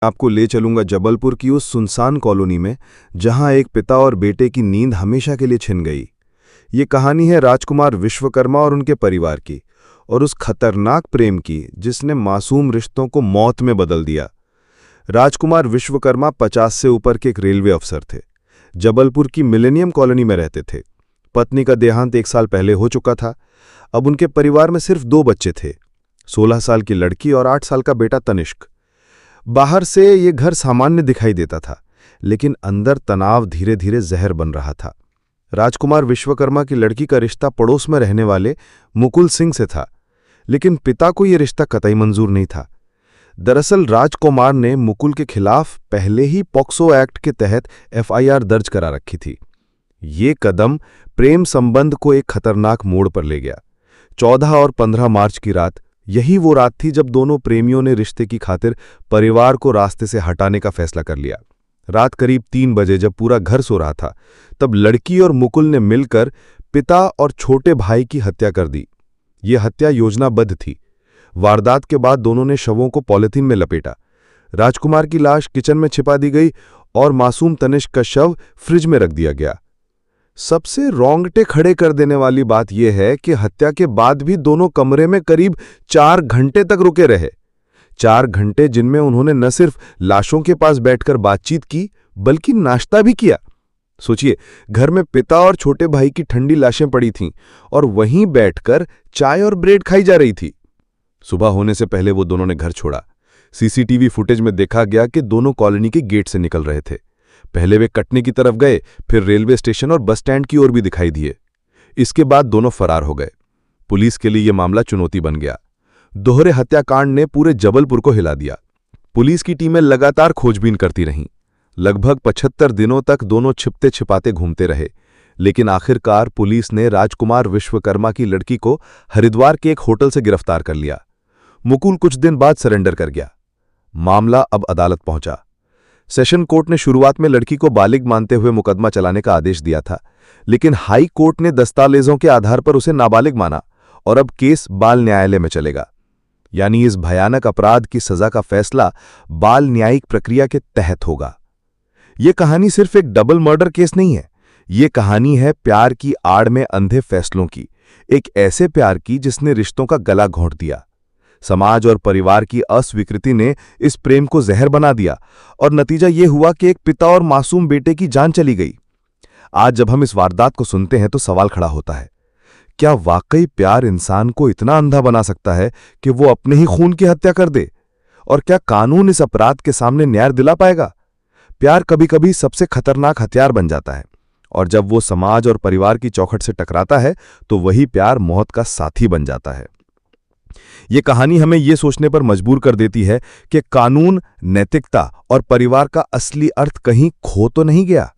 आपको ले चलूंगा जबलपुर की उस सुनसान कॉलोनी में जहां एक पिता और बेटे की नींद हमेशा के लिए छिन गई। ये कहानी है राजकुमार विश्वकर्मा और उनके परिवार की, और उस खतरनाक प्रेम की जिसने मासूम रिश्तों को मौत में बदल दिया। राजकुमार विश्वकर्मा 50 से ऊपर के एक रेलवे अफसर थे। जबलपुर की मिलेनियम कॉलोनी में रहते थे। पत्नी का देहांत 1 साल पहले हो चुका था। अब उनके परिवार में सिर्फ 2 बच्चे थे, 16 साल की लड़की और 8 साल का बेटा तनिष्क। बाहर से ये घर सामान्य दिखाई देता था, लेकिन अंदर तनाव धीरे धीरे जहर बन रहा था। राजकुमार विश्वकर्मा की लड़की का रिश्ता पड़ोस में रहने वाले मुकुल सिंह से था, लेकिन पिता को यह रिश्ता कतई मंजूर नहीं था। दरअसल राजकुमार ने मुकुल के खिलाफ पहले ही पॉक्सो एक्ट के तहत एफआईआर दर्ज करा रखी थी। ये कदम प्रेम संबंध को एक खतरनाक मोड़ पर ले गया। 14 और 15 मार्च की रात, यही वो रात थी जब दोनों प्रेमियों ने रिश्ते की खातिर परिवार को रास्ते से हटाने का फैसला कर लिया। रात करीब 3 बजे जब पूरा घर सो रहा था, तब लड़की और मुकुल ने मिलकर पिता और छोटे भाई की हत्या कर दी। ये हत्या योजनाबद्ध थी। वारदात के बाद दोनों ने शवों को पॉलिथीन में लपेटा। राजकुमार की लाश किचन में छिपा दी गई और मासूम तनिष्क का शव फ्रिज में रख दिया गया। सबसे रोंगटे खड़े कर देने वाली बात यह है कि हत्या के बाद भी दोनों कमरे में करीब 4 घंटे तक रुके रहे। 4 घंटे जिनमें उन्होंने न सिर्फ लाशों के पास बैठकर बातचीत की, बल्कि नाश्ता भी किया। सोचिए, घर में पिता और छोटे भाई की ठंडी लाशें पड़ी थीं और वहीं बैठकर चाय और ब्रेड खाई जा रही थी। सुबह होने से पहले वो दोनों ने घर छोड़ा। सीसीटीवी फुटेज में देखा गया कि दोनों कॉलोनी के गेट से निकल रहे थे। पहले वे कटनी की तरफ गए, फिर रेलवे स्टेशन और बस स्टैंड की ओर भी दिखाई दिए। इसके बाद दोनों फरार हो गए। पुलिस के लिए यह मामला चुनौती बन गया। दोहरे हत्याकांड ने पूरे जबलपुर को हिला दिया। पुलिस की टीमें लगातार खोजबीन करती रहीं। लगभग 75 दिनों तक दोनों छिपते छिपाते घूमते रहे, लेकिन आखिरकार पुलिस ने राजकुमार विश्वकर्मा की लड़की को हरिद्वार के एक होटल से गिरफ्तार कर लिया। मुकुल कुछ दिन बाद सरेंडर कर गया। मामला अब अदालत पहुंचा। सेशन कोर्ट ने शुरुआत में लड़की को बालिग मानते हुए मुकदमा चलाने का आदेश दिया था, लेकिन हाई कोर्ट ने दस्तावेजों के आधार पर उसे नाबालिग माना और अब केस बाल न्यायालय में चलेगा। यानी इस भयानक अपराध की सजा का फैसला बाल न्यायिक प्रक्रिया के तहत होगा। यह कहानी सिर्फ एक डबल मर्डर केस नहीं है। ये कहानी है प्यार की आड़ में अंधे फैसलों की, एक ऐसे प्यार की जिसने रिश्तों का गला घोंट दिया। समाज और परिवार की अस्वीकृति ने इस प्रेम को जहर बना दिया और नतीजा ये हुआ कि एक पिता और मासूम बेटे की जान चली गई। आज जब हम इस वारदात को सुनते हैं तो सवाल खड़ा होता है, क्या वाकई प्यार इंसान को इतना अंधा बना सकता है कि वो अपने ही खून की हत्या कर दे? और क्या कानून इस अपराध के सामने न्याय दिला पाएगा? प्यार कभी कभी सबसे खतरनाक हथियार बन जाता है, और जब वो समाज और परिवार की चौखट से टकराता है तो वही प्यार मौत का साथी बन जाता है। ये कहानी हमें ये सोचने पर मजबूर कर देती है कि कानून, नैतिकता और परिवार का असली अर्थ कहीं खो तो नहीं गया।